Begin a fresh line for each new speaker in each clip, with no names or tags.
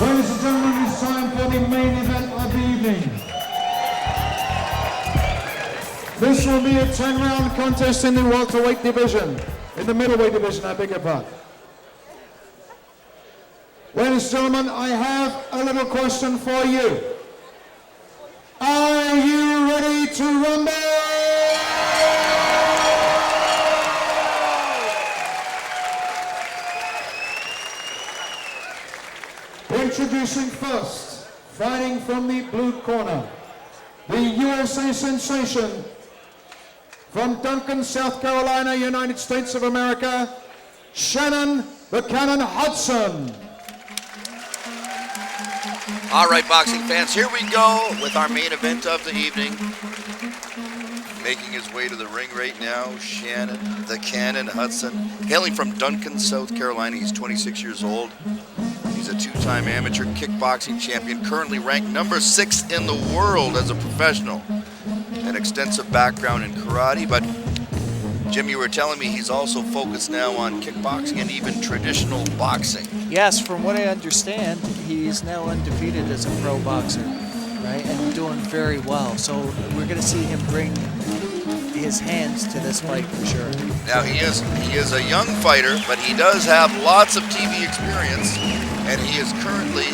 Ladies and gentlemen, it's time for the main event of the evening. This will be a 10-round contest in the welterweight division. In the middleweight division, I beg your pardon. Ladies and gentlemen, I have a little question for you. Are you ready to rumble? Introducing first, fighting from the blue corner, the USA sensation from Duncan, South Carolina, United States of America, Shannon the Cannon Hudson.
All right, boxing fans, here we go with our main event of the evening. Making his way to the ring right now, Shannon the Cannon Hudson, hailing from Duncan, South Carolina. He's 26 years old. He's a two-time amateur kickboxing champion, currently ranked number 6 in the world as a professional. An extensive background in karate, but Jim, you were telling me he's also focused now on kickboxing and even traditional boxing.
Yes, from what I understand, he's now undefeated as a pro boxer, right? And doing very well. So we're going to see him bring his hands to this fight for sure.
Now he is a young fighter, but he does have lots of TV experience, and he is currently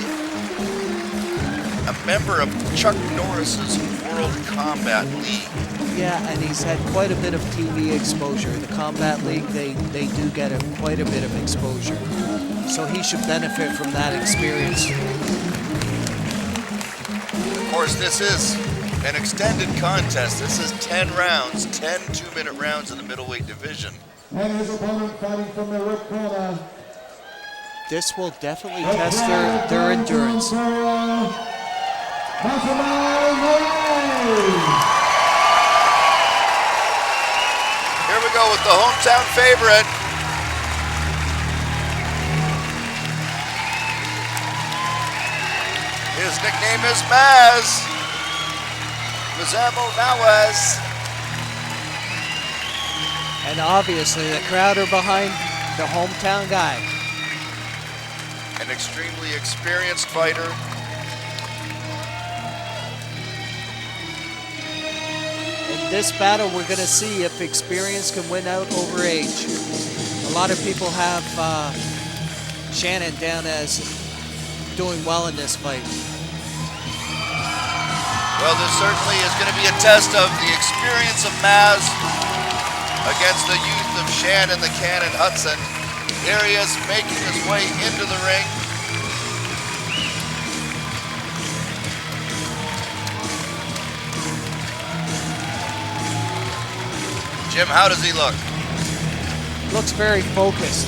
a member of Chuck Norris's World Combat League.
Yeah, and he's had quite a bit of TV exposure. The Combat League, they do get quite a bit of exposure. So he should benefit from that experience.
Of course, this is an extended contest. This is 10 rounds, 10 two-minute rounds in the middleweight division.
And his opponent fighting from the red corner.
This will definitely test their endurance.
Here we go with the hometown favorite. His nickname is Maz. Nawaz.
And obviously the crowd are behind the hometown guy.
An extremely experienced fighter.
In this battle, we're going to see if experience can win out over age. A lot of people have Shannon down as doing well in this fight.
Well, this certainly is going to be a test of the experience of Maz against the youth of Shannon the Cannon Hudson. Here he is making his way into the ring. Jim, how does he look?
Looks very focused.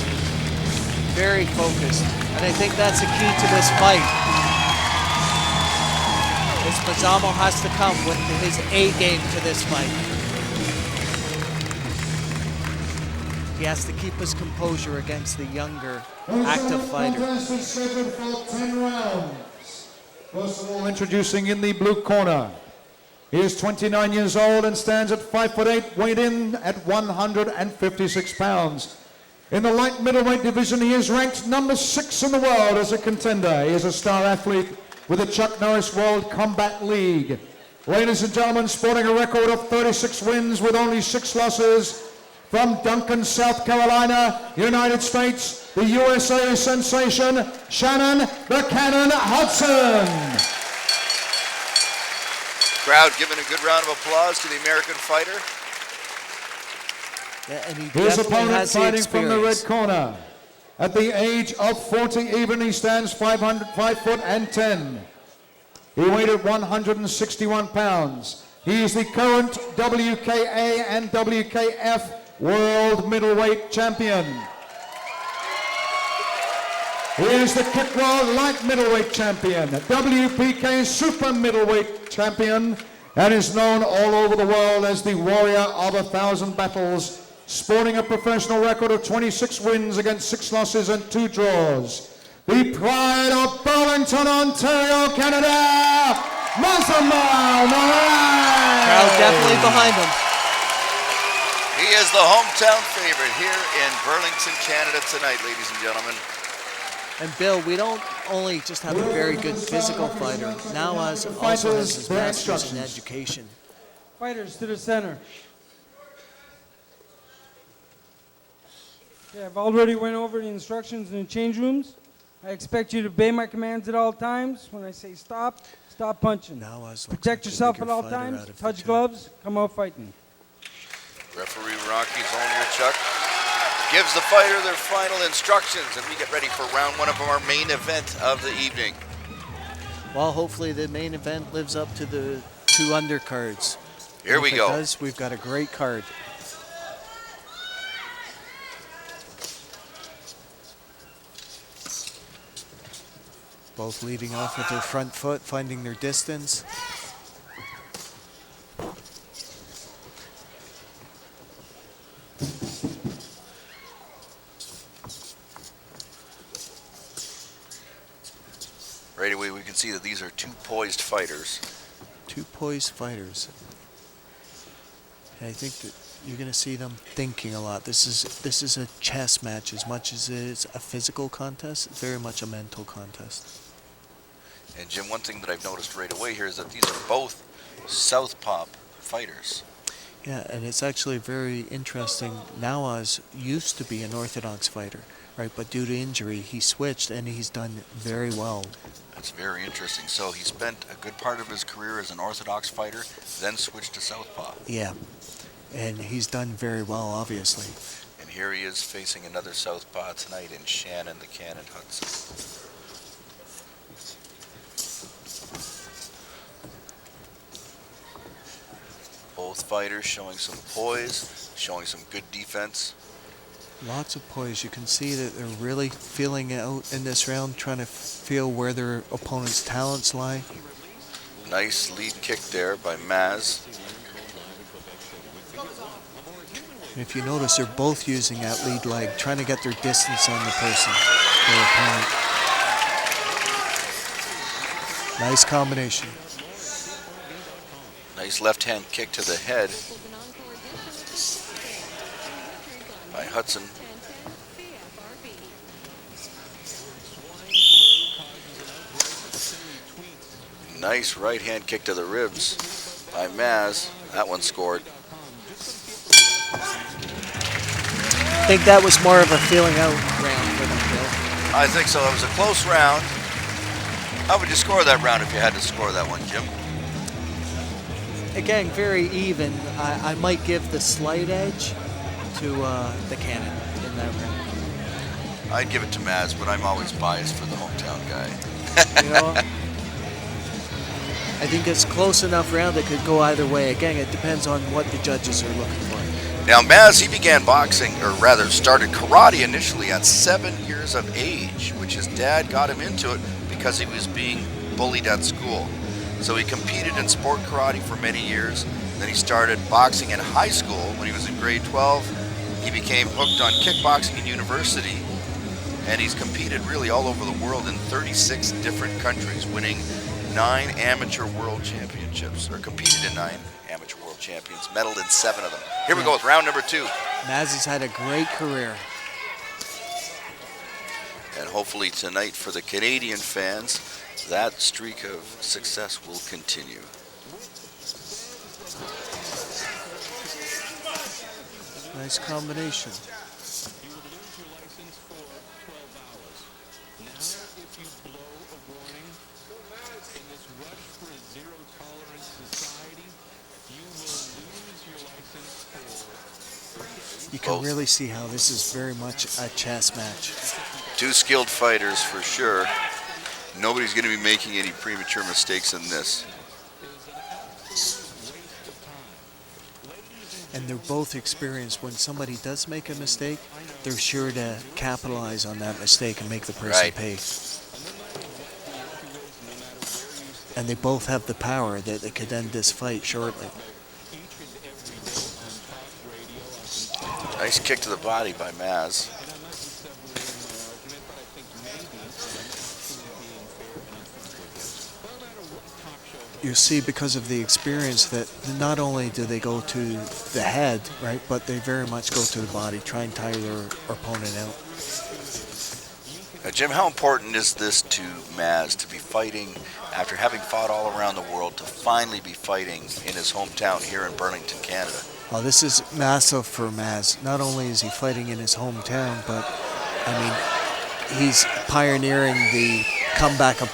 Very focused. And I think that's the key to this fight. Is Mazamo has to come with his A game to this fight. He has to keep his composure against the younger, active fighter.
First of all, introducing in the blue corner. He is 29 years old and stands at 5'8", weighed in at 156 pounds. In the light middleweight division, he is ranked number 6 in the world as a contender. He is a star athlete with the Chuck Norris World Combat League. Ladies and gentlemen, sporting a record of 36 wins with only 6 losses, from Duncan, South Carolina, United States, the USA sensation, Shannon the Cannon Hudson.
Crowd giving a good round of applause to the American fighter.
Yeah, and he
His
definitely
opponent
has the
fighting from the red
experience.
corner. At the age of 40 even, he stands 5 foot and 10. He weighed at 161 pounds. He is the current WKA and WKF World Middleweight Champion. He is the Kick World Light Middleweight Champion, WPK Super Middleweight Champion, and is known all over the world as the Warrior of 1,000 Battles, sporting a professional record of 26 wins against 6 losses and 2 draws. The pride of Burlington, Ontario, Canada, Mazamo Nawaz.
Crowd definitely behind him.
He is the hometown favorite here in Burlington, Canada tonight, ladies and gentlemen.
And Bill, we don't only just have a very good physical fighter. Nawaz also has his master's in education.
Fighters to the center. Okay, I've already went over the instructions in the change rooms. I expect you to obey my commands at all times. When I say stop, stop punching.
Nawaz looks
Protect
like the
yourself
bigger
at all
fighter
times.
out of the
Touch
two.
gloves. Come out fighting.
Referee Rocky Zolniachuk gives the fighter their final instructions, and we get ready for round one of our main event of the evening.
Well, hopefully the main event lives up to the two undercards.
Here we go.
If it does, we've got a great card. Both leading off with their front foot, finding their distance.
Right away, we can see that these are two poised fighters.
Two poised fighters. And I think that you're going to see them thinking a lot. This is a chess match as much as it is a physical contest. It's very much a mental contest.
And Jim, one thing that I've noticed right away here is that these are both southpaw fighters.
Yeah, and it's actually very interesting. Nawaz used to be an orthodox fighter, right? But due to injury, he switched, and he's done very well.
That's very interesting. So he spent a good part of his career as an orthodox fighter, then switched to southpaw.
Yeah, and he's done very well, obviously.
And here he is facing another southpaw tonight in Shannon the Cannon Hudson. Both fighters showing some poise, showing some good defense.
Lots of poise. You can see that they're really feeling out in this round, trying to feel where their opponent's talents lie.
Nice lead kick there by Maz.
And if you notice, they're both using that lead leg, trying to get their distance on the person, their opponent. Nice combination.
Nice left-hand kick to the head by Hudson. Nice right-hand kick to the ribs by Maz. That one scored.
I think that was more of a feeling out round for them, Bill.
I think so. It was a close round. How would you score that round if you had to score that one, Jim?
Again, very even. I might give the slight edge to the Cannon in that round.
I'd give it to Maz, but I'm always biased for the hometown guy.
You know, I think it's close enough round that could go either way. Again, it depends on what the judges are looking for.
Now, Maz, he began boxing, or rather started karate initially at 7 years of age, which his dad got him into it because he was being bullied at school. So he competed in sport karate for many years. Then he started boxing in high school when he was in grade 12. He became hooked on kickboxing in university, and he's competed really all over the world in 36 different countries, winning 9 amateur world championships, or competed in 9 amateur world champions, medaled in 7 of them. Here we go with round number 2.
Maz has had a great career.
And hopefully tonight for the Canadian fans, that streak of success will continue.
Nice combination. You can really see how this is very much a chess match.
2 skilled fighters for sure. Nobody's going to be making any premature mistakes in this.
And they're both experienced. When somebody does make a mistake, they're sure to capitalize on that mistake and make the person pay. And they both have the power that they could end this fight shortly.
Nice kick to the body by Maz.
You see, because of the experience, that not only do they go to the head, right, but they very much go to the body, try and tire their opponent out.
Jim, how important is this to Maz to be fighting after having fought all around the world, to finally be fighting in his hometown here in Burlington, Canada?
Oh, this is massive for Maz. Not only is he fighting in his hometown, but I mean, he's pioneering the comeback of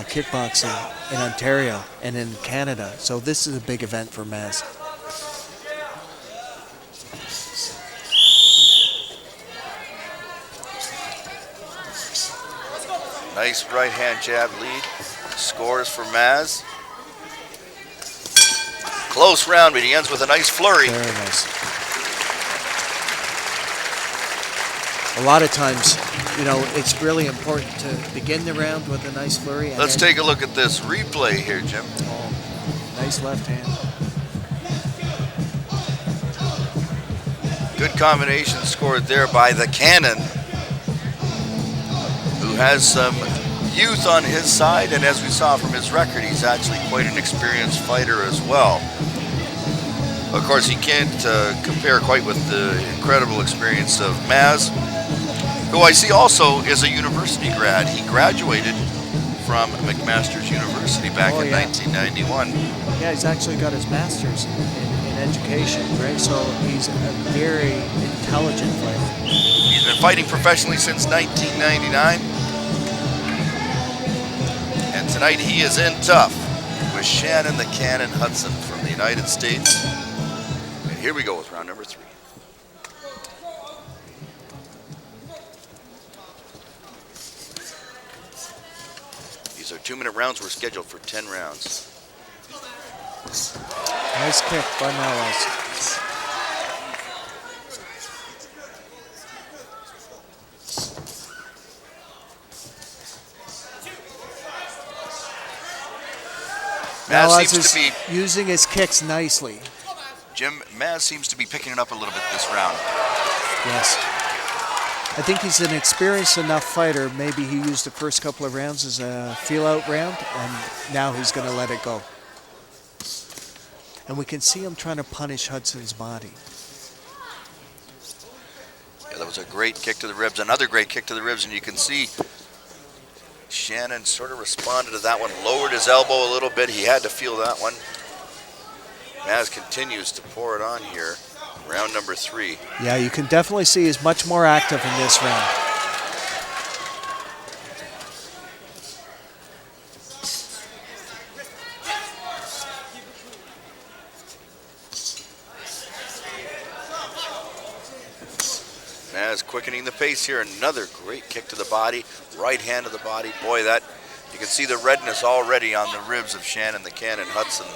kickboxing in Ontario and in Canada. So this is a big event for Maz.
Nice right hand jab lead. Scores for Maz. Close round, but he ends with a nice flurry.
Very nice. A lot of times, you know, it's really important to begin the round with a nice flurry. And
Let's
then,
take a look at this replay here, Jim.
oh, nice left hand.
Good combination scored there by the Cannon, who has some youth on his side, and as we saw from his record, he's actually quite an experienced fighter as well. Of course, he can't compare quite with the incredible experience of Maz, who I see also is a university grad. He graduated from McMaster's University back in 1991.
Yeah, he's actually got his master's in education, right? So he's a very intelligent fighter.
He's been fighting professionally since 1999. And tonight he is in tough with Shannon the Cannon Hudson from the United States. And here we go with round number 3. These are 2-minute rounds. We're scheduled for 10 rounds.
Nice kick by Nawaz. Nawaz
seems to be,
using his kicks nicely.
Jim, Maz seems to be picking it up a little bit this round.
Yes. I think he's an experienced enough fighter. Maybe he used the first couple of rounds as a feel-out round, and now he's going to let it go. And we can see him trying to punish Hudson's body.
Yeah, that was a great kick to the ribs. Another great kick to the ribs, and you can see Shannon sort of responded to that one, lowered his elbow a little bit. He had to feel that one. Maz continues to pour it on here. Round number 3.
Yeah, you can definitely see he's much more active in this round.
Maz quickening the pace here. Another great kick to the body. Right hand to the body. Boy, that you can see the redness already on the ribs of Shannon the Cannon Hudson.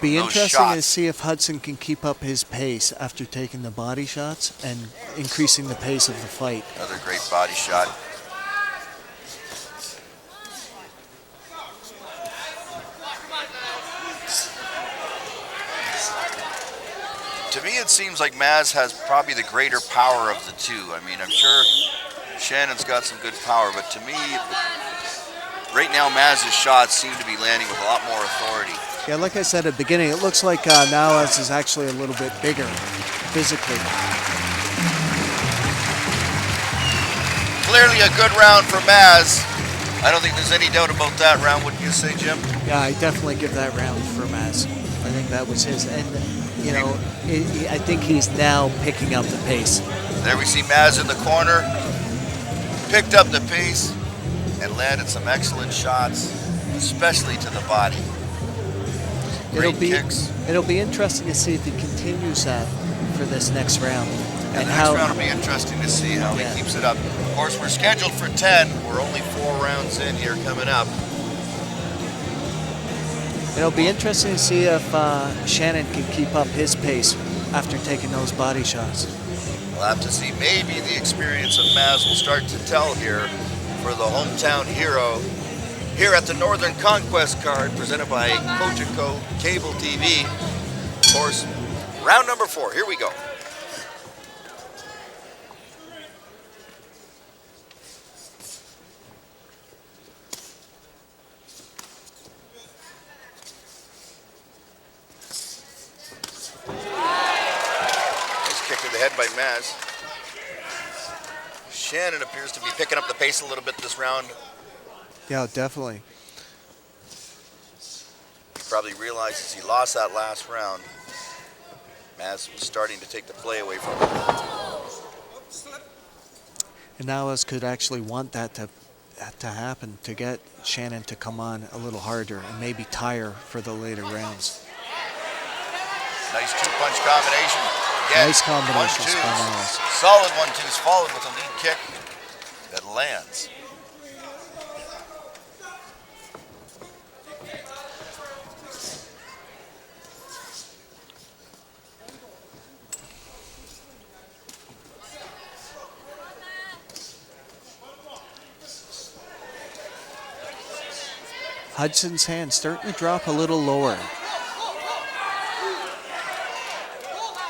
Be
Those
interesting to
shots.
see if Hudson can keep up his pace after taking the body shots and increasing the pace of the fight.
Another great body shot. To me, it seems like Maz has probably the greater power of the two. I mean, I'm sure Shannon's got some good power, but to me, right now, Maz's shots seem to be landing with a lot more authority.
Yeah, like I said at the beginning, it looks like Nawaz is actually a little bit bigger physically.
Clearly a good round for Maz. I don't think there's any doubt about that round, wouldn't you say, Jim?
Yeah, I definitely give that round for Maz. I think that was his. And, you know, I think he's now picking up the pace.
There we see Maz in the corner. Picked up the pace and landed some excellent shots, especially to the body. Great kicks.
It'll be interesting to see if he continues that for this next round.
And the next round will be interesting to see how he keeps it up. Of course, we're scheduled for 10. We're only 4 rounds in here coming up.
It'll be interesting to see if Shannon can keep up his pace after taking those body shots.
We'll have to see. Maybe the experience of Maz will start to tell here for the hometown hero here at the Northern Conquest card presented by Cogeco Cable TV. Of course, round number 4. Here we go. Nice kick to the head by Maz. Shannon appears to be picking up the pace a little bit this round.
Yeah, definitely.
Probably realizes he lost that last round. Maz was starting to take the play away from him.
And Nawaz could actually want that to happen, to get Shannon to come on a little harder and maybe tire for the later rounds.
Nice two-punch combination. Again,
Nice combinations by
1-2s.
Nawaz.
Solid 1-2s followed with a lead kick that lands.
Hudson's hand starting to drop a little lower.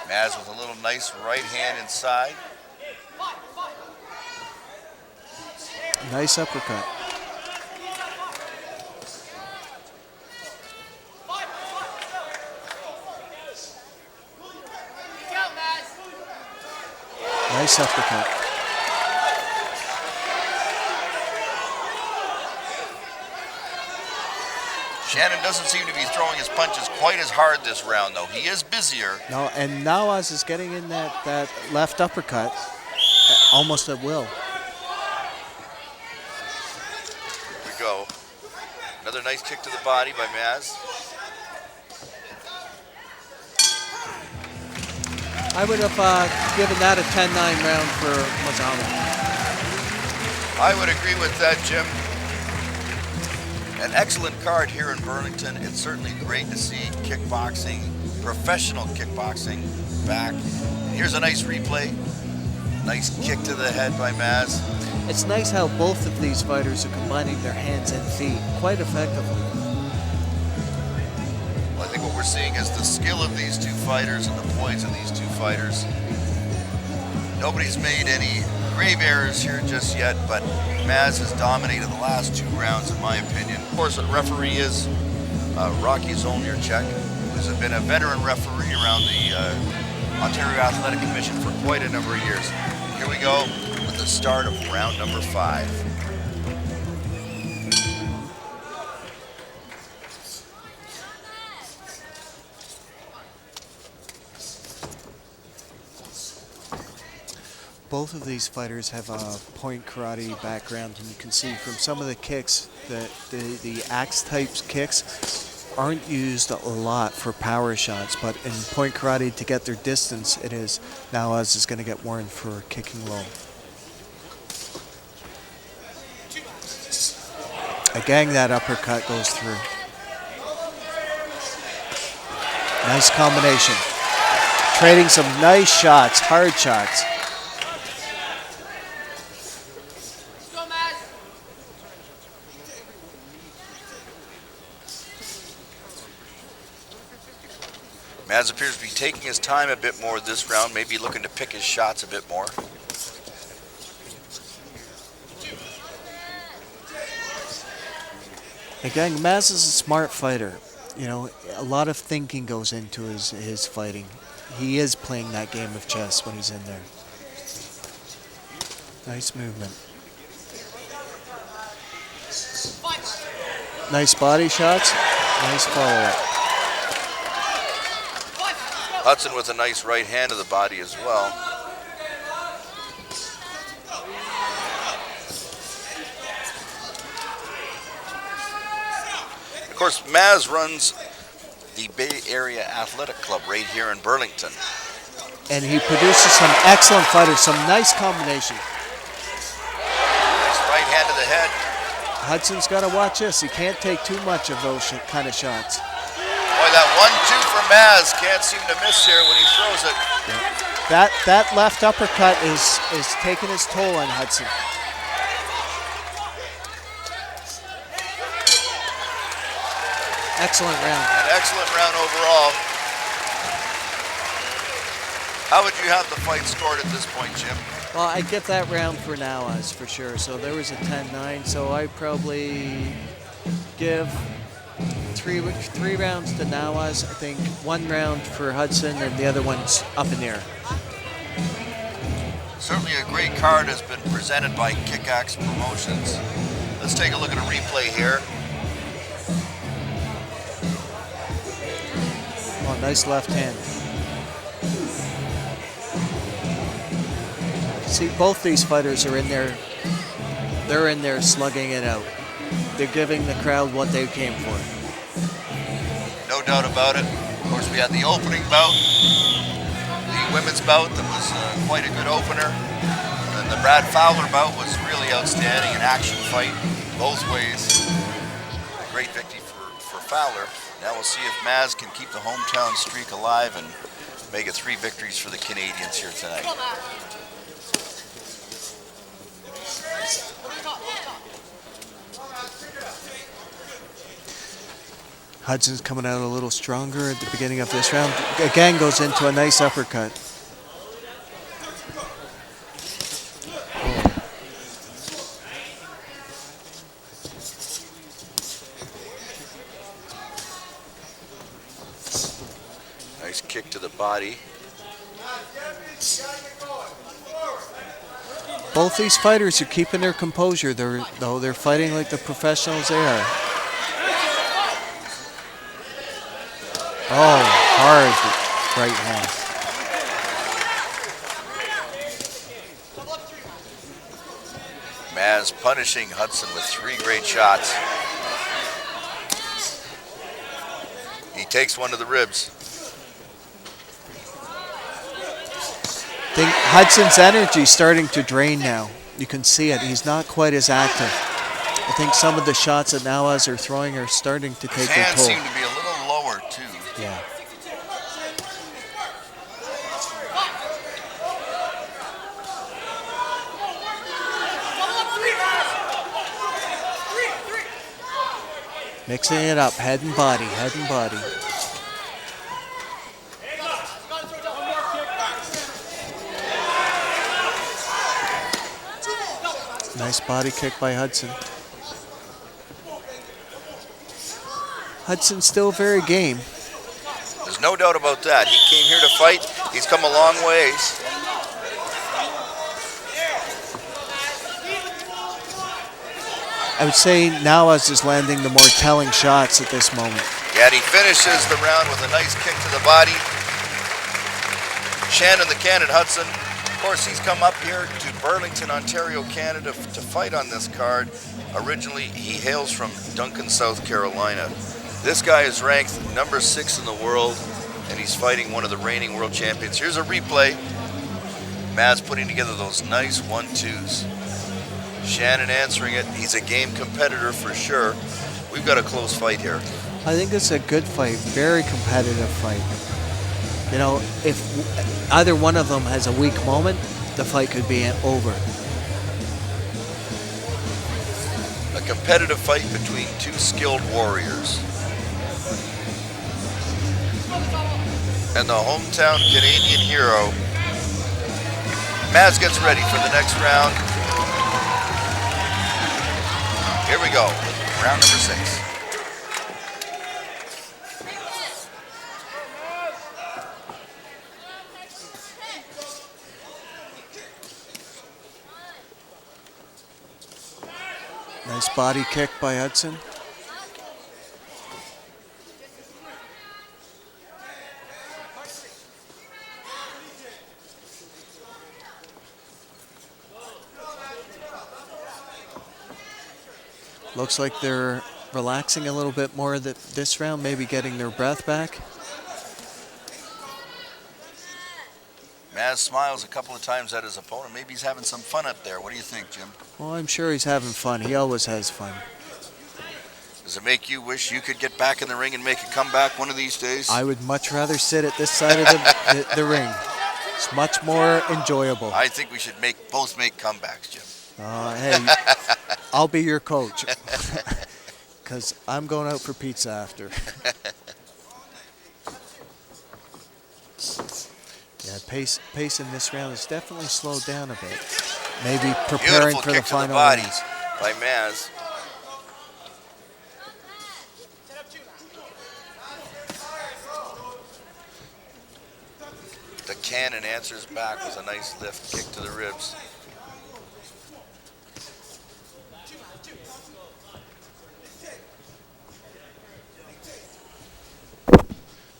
Maz with a little nice right hand inside.
Nice uppercut. Nice uppercut.
Shannon doesn't seem to be throwing his punches quite as hard this round, though. He is busier.
No, and Nawaz is getting in that left uppercut almost at will.
Here we go. Another nice kick to the body by Maz.
I would have given that a 10-9 round for Mazama.
I would agree with that, Jim. An excellent card here in Burlington. It's certainly great to see kickboxing, professional kickboxing, back. Here's a nice replay. Nice kick to the head by Maz.
It's nice how both of these fighters are combining their hands and feet quite effectively.
Well, I think what we're seeing is the skill of these two fighters and the poise of these two fighters. Nobody's made any grave errors here just yet, but Maz has dominated the last 2 rounds, in my opinion. Of course, the referee is Rocky Zolnierczek, who's been a veteran referee around the Ontario Athletic Commission for quite a number of years. Here we go with the start of round number 5.
Both of these fighters have a point karate background, and you can see from some of the kicks that the axe type kicks aren't used a lot for power shots, but in point karate to get their distance, it is. Nawaz is going to get warned for kicking low. Again, that uppercut goes through. Nice combination. Trading some nice shots, hard shots.
Maz appears to be taking his time a bit more this round, maybe looking to pick his shots a bit more.
Again, Maz is a smart fighter. You know, a lot of thinking goes into his fighting. He is playing that game of chess when he's in there. Nice movement. Nice body shots. Nice follow-up.
Hudson with a nice right hand to the body as well. Of course, Maz runs the Bay Area Athletic Club right here in Burlington.
And he produces some excellent fighters, some nice combinations.
Nice right hand to the head.
Hudson's got to watch this. He can't take too much of those kind of shots.
Boy, that 1-2 for Maz can't seem to miss here when he throws it.
Yeah. That left uppercut is taking his toll on Hudson. Excellent round.
An excellent round overall. How would you have the fight scored at this point, Jim?
Well, I'd get that round for Nawaz for sure. So there was a 10-9. So I'd probably give three rounds to Nawaz. I think 1 round for Hudson and the other one's up in the air.
Certainly a great card has been presented by Kickaxe Promotions. Let's take a look at a replay here.
Oh, nice left hand. See, both these fighters are in there. They're in there slugging it out. They're giving the crowd what they came for.
No doubt about it. Of course, we had the opening bout, the women's bout that was quite a good opener. And the Brad Fowler bout was really outstanding, an action fight both ways. A great victory for Fowler. Now we'll see if Maz can keep the hometown streak alive and make it 3 victories for the Canadians here tonight.
Hudson's coming out a little stronger at the beginning of this round. Again, goes into a nice uppercut.
Nice kick to the body.
Both these fighters are keeping their composure. They're fighting like the professionals they are. Oh, hard right hand.
Maz punishing Hudson with 3 great shots. He takes one to the ribs.
I think Hudson's energy is starting to drain now. You can see it. He's not quite as active. I think some of the shots that Nawaz are throwing are starting to
His
take their
hands
toll.
seem to be a little lower too.
Yeah. Mixing it up, head and body, head and body. Nice body kick by Hudson. Hudson's still very game.
There's no doubt about that. He came here to fight. He's come a long ways.
I would say Nawaz is landing the more telling shots at this moment.
Yeah, and he finishes the round with a nice kick to the body. Shannon the Cannon Hudson. Of course, he's come up here to Burlington, Ontario, Canada to fight on this card. Originally, he hails from Duncan, South Carolina. This guy is ranked number 6 in the world, and he's fighting one of the reigning world champions. Here's a replay. Maz putting together those nice 1-2s. Shannon answering it. He's a game competitor for sure. We've got a close fight here.
I think it's a good fight, very competitive fight. You know, if either one of them has a weak moment, the fight could be over.
A competitive fight between 2 skilled warriors. And the hometown Canadian hero. Maz gets ready for the next round. Here we go, round number 6.
Nice body kick by Hudson. Looks like they're relaxing a little bit more this round, maybe getting their breath back.
Maz smiles a couple of times at his opponent. Maybe he's having some fun up there. What do you think, Jim?
Well, I'm sure he's having fun. He always has fun.
Does it make you wish you could get back in the ring and make a comeback one of these days?
I would much rather sit at this side of the ring. It's much more enjoyable.
I think we should both make comebacks, Jim.
Hey, I'll be your coach. Because I'm going out for pizza after. Yeah, pace in this round has definitely slowed down a bit. Maybe preparing
Beautiful
for the
kick to the
final
body
rounds.
by Maz. The Cannon answers back with a nice lift kick to the ribs.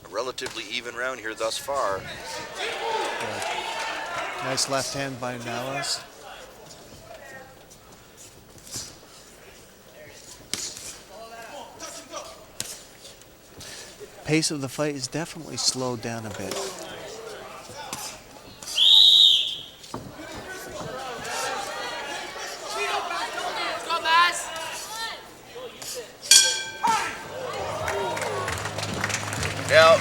A relatively even round here thus far.
Nice left hand by Nawaz. Pace of the fight is definitely slowed down a bit.
Now,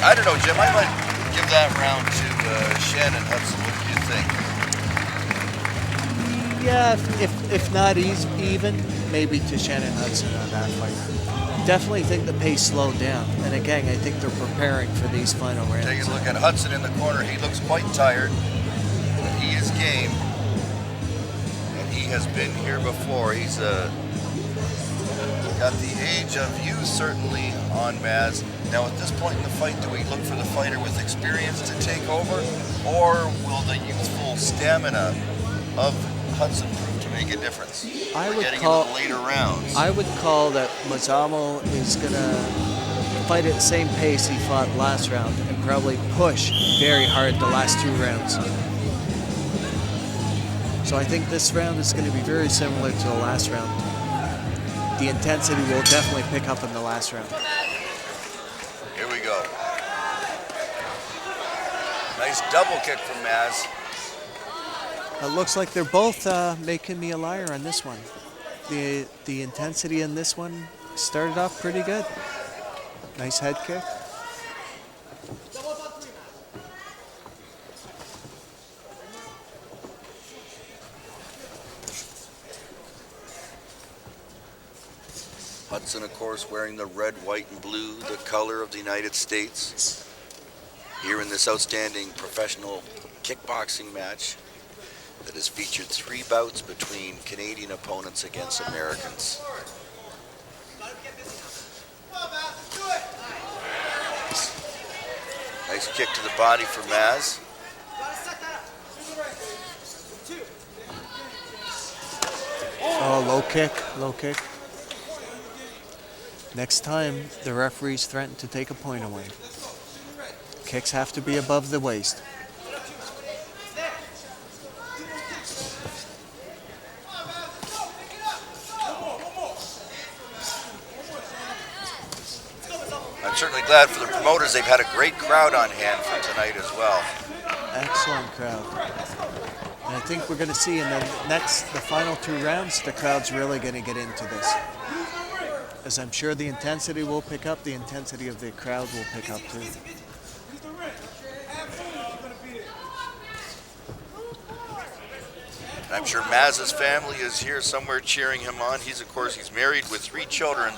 I don't know, Jim. I might give that round to Shannon Hudson. What do you think?
Yeah, if not even, maybe to Shannon Hudson on that fight. Definitely think the pace slowed down. And again, I think they're preparing for these final rounds.
Taking a look at Hudson in the corner. He looks quite tired, but he is game. And he has been here before. He's got the age of youth certainly on Maz. Now at this point in the fight, do we look for the fighter with experience to take over, or will the youthful stamina of Hudson prove to make a difference? We're getting into the later rounds.
I would call that Mazzamo is going to fight at the same pace he fought last round and probably push very hard the last 2 rounds. So I think this round is going to be very similar to the last round. The intensity will definitely pick up in the last round.
Here we go. Nice double kick from Maz.
It looks like they're both making me a liar on this one. The intensity in this one started off pretty good. Nice head kick.
Hudson, of course, wearing the red, white, and blue, the color of the United States. Here in this outstanding professional kickboxing match that has featured 3 bouts between Canadian opponents against Americans. Nice kick to the body for Maz.
Oh, low kick, low kick. Next time, the referees threaten to take a point away. Kicks have to be above the waist.
I'm certainly glad for the promoters. They've had a great crowd on hand for tonight as well.
Excellent crowd. And I think we're going to see in the final 2 rounds, the crowd's really going to get into this. As I'm sure the intensity will pick up, the intensity of the crowd will pick up too.
I'm sure Maz's family is here somewhere cheering him on. He's married with 3 children,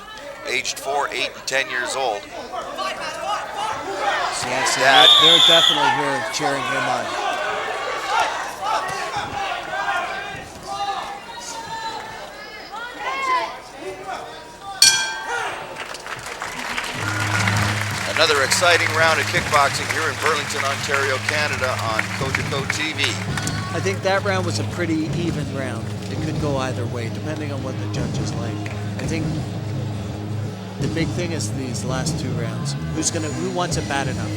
aged 4, 8, and 10 years old.
Yes, they're definitely here cheering him on.
Another exciting round of kickboxing here in Burlington, Ontario, Canada on Cogeco TV.
I think that round was a pretty even round. It could go either way, depending on what the judges like. I think the big thing is these last 2 rounds. Who wants it bad enough?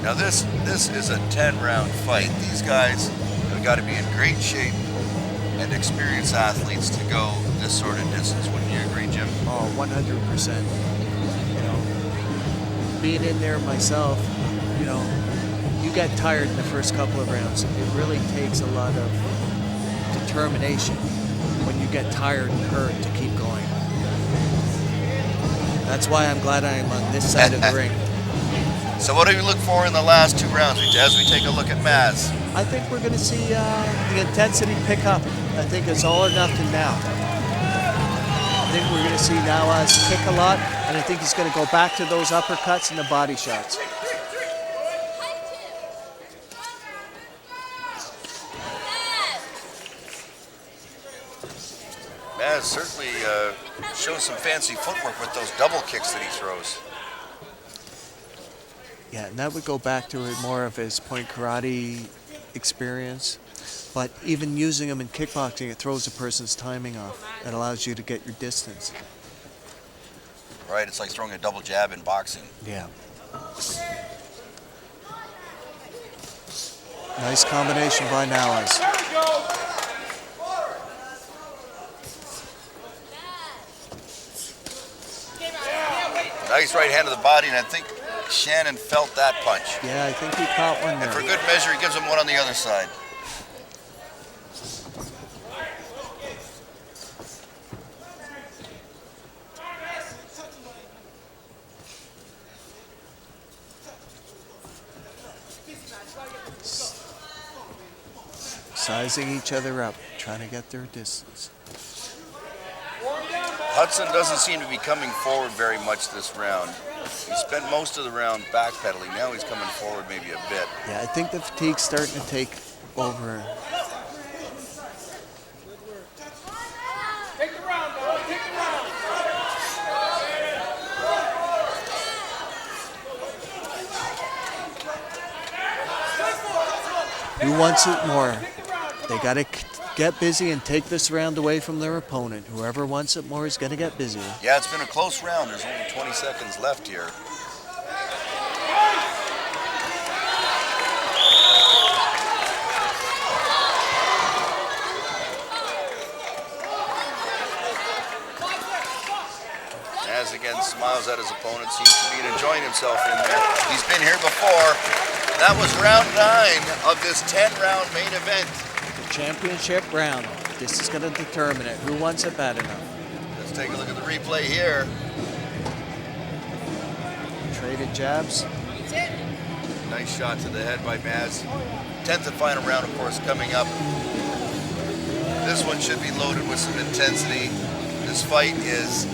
Now this is a 10-round fight. These guys have got to be in great shape and experienced athletes to go this sort of distance. Wouldn't you agree, Jim?
Oh, 100%. Being in there myself, you get tired in the first couple of rounds. It really takes a lot of determination when you get tired and hurt to keep going. That's why I'm glad I am on this side of the ring.
So what do you look for in the last 2 rounds as we take a look at Maz?
I think we're going to see the intensity pick up. I think it's all or nothing now. I think we're going to see Nawaz kick a lot, and I think he's going to go back to those uppercuts and the body shots.
Maz certainly shows some fancy footwork with those double kicks that he throws.
Yeah, and that would go back to more of his point karate experience. But even using them in kickboxing, it throws a person's timing off. It allows you to get your distance.
Right, it's like throwing a double jab in boxing.
Yeah. Nice combination by Nawaz.
Nice right hand to the body, and I think Shannon felt that punch.
Yeah, I think he caught one there.
And for good measure, he gives him one on the other side.
Sizing each other up, trying to get their distance.
Hudson doesn't seem to be coming forward very much this round. He spent most of the round backpedaling. Now he's coming forward maybe a bit.
Yeah, I think the fatigue's starting to take over.
Take the round, dog. Take the round.
Who wants it more? They got to get busy and take this round away from their opponent. Whoever wants it more is going to get busier.
Yeah, it's been a close round. There's only 20 seconds left here. As again smiles at his opponent, seems to be enjoying himself in there. He's been here before. That was round 9 of this 10-round main event.
The championship round. This is going to determine it. Who wants it bad enough?
Let's take a look at the replay here.
Traded jabs.
Nice shot to the head by Maz. 10th and final round, of course, coming up. This one should be loaded with some intensity. This fight is,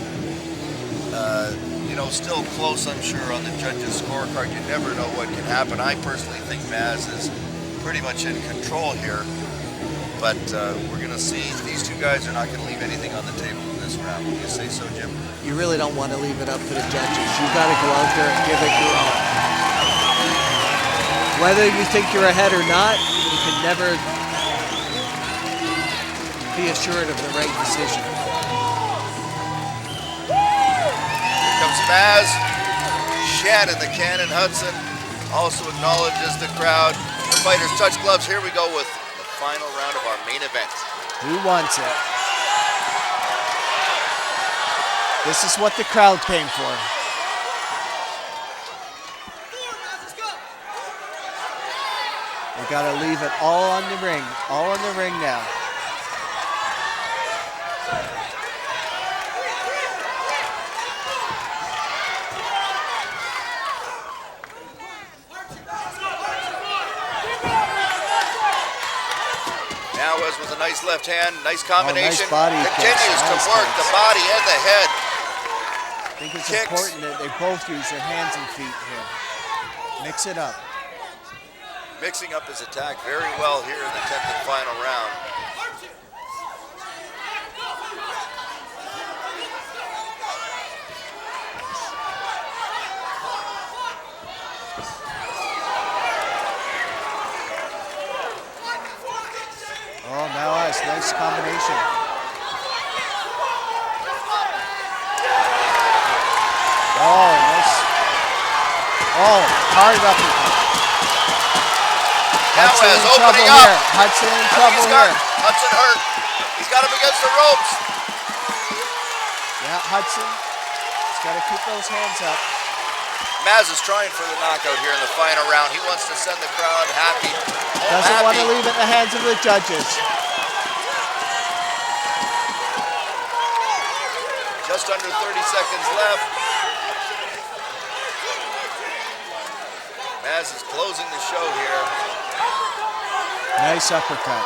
still close, I'm sure, on the judges' scorecard. You never know what can happen. I personally think Maz is pretty much in control here. But we're going to see. These two guys are not going to leave anything on the table in this round. Would you say so, Jim?
You really don't want to leave it up to the judges. You've got to go out there and give it your all. Whether you think you're ahead or not, you can never be assured of the right decision.
Here comes Maz. Shannon, the Cannon Hudson, also acknowledges the crowd. The fighters touch gloves. Here we go with the final round of our main event.
Who wants it? This is what the crowd came for. We gotta leave it all on the ring. All on the ring now.
Nawaz with a nice left hand, nice combination.
nice body
Continues
kicks,
to
nice
work
kicks.
the body and the head.
I think it's
Kicks.
important that they both use their hands and feet here. Mix it up.
Mixing up his attack very well here in the 10th and final round.
Oh, Nawaz, nice combination. Oh, nice. Oh, hard uppercut. Hudson
Nawaz
in trouble
opening up.
here. Hudson in
I think
trouble
he's got
here.
Hudson hurt. He's got him against the ropes.
Yeah, Hudson. He's got to keep those hands up.
Maz is trying for the knockout here in the final round. He wants to send the crowd happy.
Doesn't want to leave it in the hands of the judges.
Just under 30 seconds left. Maz is closing the show here.
Nice uppercut.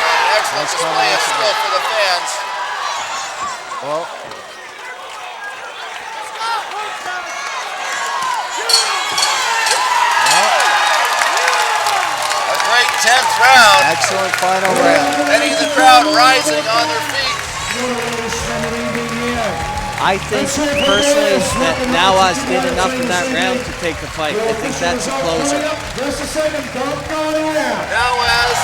An excellent display of skill for the fans.
Well,
A great 10th round.
excellent final round.
Many of the crowd rising on their feet.
Celebrating the year.
I think personally that Nawaz did enough in that round to take the fight. I think that's a closer.
Just a second, don't go anywhere.
Nawaz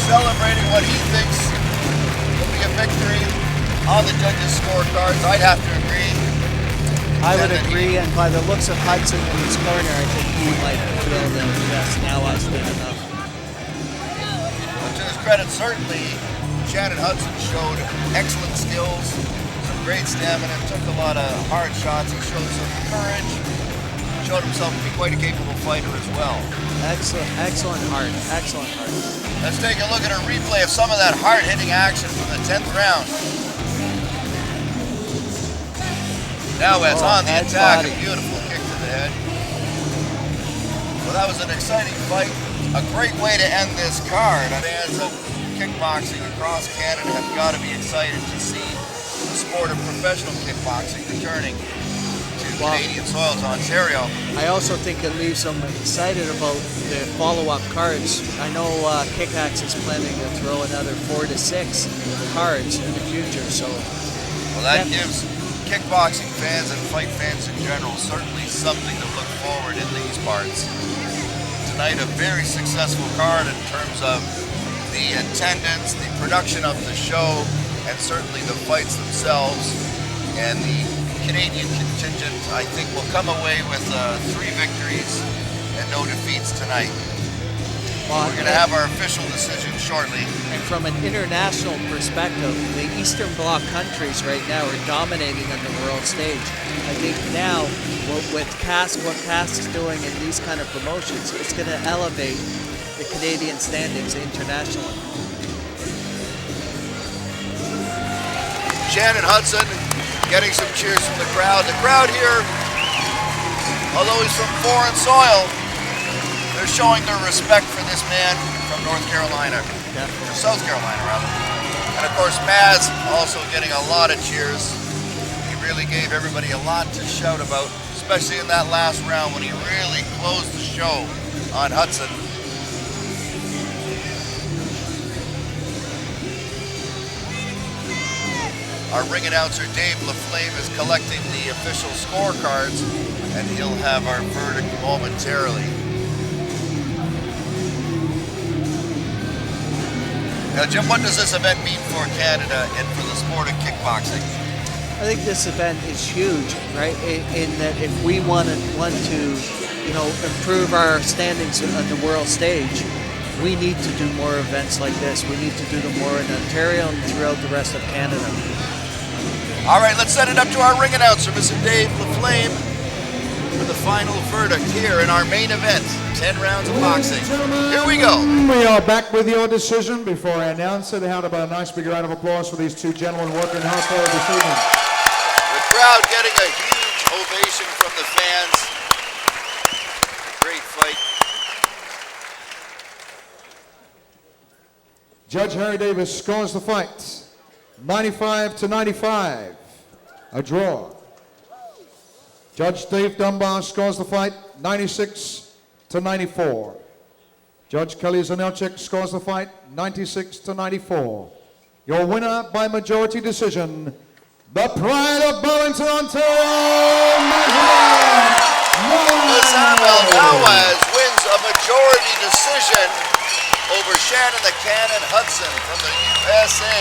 celebrating what he thinks will be a victory on the judges' scorecards. I'd have to agree.
I would agree, and by the looks of Hudson in his corner, I think he might feel that yes, Nawaz did enough.
But to his credit, certainly, Shannon Hudson showed excellent skills, some great stamina, took a lot of hard shots. He showed some courage, showed himself to be quite a capable fighter as well.
Excellent heart.
Let's take a look at a replay of some of that hard-hitting action from the 10th round. Nawaz on the attack, a beautiful kick to the head. Well, that was an exciting fight, a great way to end this card. Fans of kickboxing across Canada have got to be excited to see the sport of professional kickboxing returning to Canadian soils, Ontario.
I also think it leaves them excited about the follow-up cards. I know Kickaxe is planning to throw another 4 to 6 cards in the future, so.
Well, that gives kickboxing fans and fight fans in general certainly something to look forward in these parts. Tonight, a very successful card in terms of the attendance, the production of the show, and certainly the fights themselves. And the Canadian contingent, I think, will come away with 3 victories and no defeats tonight. We're going to have our official decision shortly.
And from an international perspective, the Eastern Bloc countries right now are dominating on the world stage. I think now, with what CAS is doing in these kind of promotions, it's going to elevate the Canadian standings internationally.
Shannon Hudson getting some cheers from the crowd. The crowd here, although he's from foreign soil, they're showing their respect for this man from North Carolina, or South Carolina rather. And of course, Maz also getting a lot of cheers. He really gave everybody a lot to shout about, especially in that last round when he really closed the show on Hudson. Our ring announcer, Dave LaFlame, is collecting the official scorecards, and he'll have our verdict momentarily. Now, Jim, what does this event mean for Canada and for the sport of kickboxing?
I think this event is huge, right? In that if we want to, improve our standings on the world stage, we need to do more events like this. We need to do them more in Ontario and throughout the rest of Canada.
All right, let's set it up to our ring announcer, Mr. Dave LaFlame, for the final verdict here in our main event, 10 rounds of boxing. Here we go.
We are back with your decision. Before I announce it, how about a nice big round of applause for these two gentlemen working hard for this evening.
The crowd getting a huge ovation from the fans. Great fight.
Judge Harry Davis scores the fight 95-95, a draw. Judge Dave Dunbar scores the fight 96-94. Judge Kelly Zanelchik scores the fight 96-94. Your winner by majority decision, the pride of Burlington, Ontario,
Nawaz wins a majority decision over Shannon the Cannon Hudson from the USA.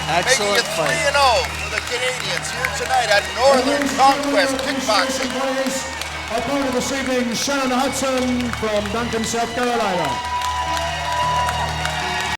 Excellent
making it
fight.
3-0 for the Canadians here tonight at Northern Conquest Kickboxing.
Opponent this evening, Shannon Hudson from Duncan, South Carolina.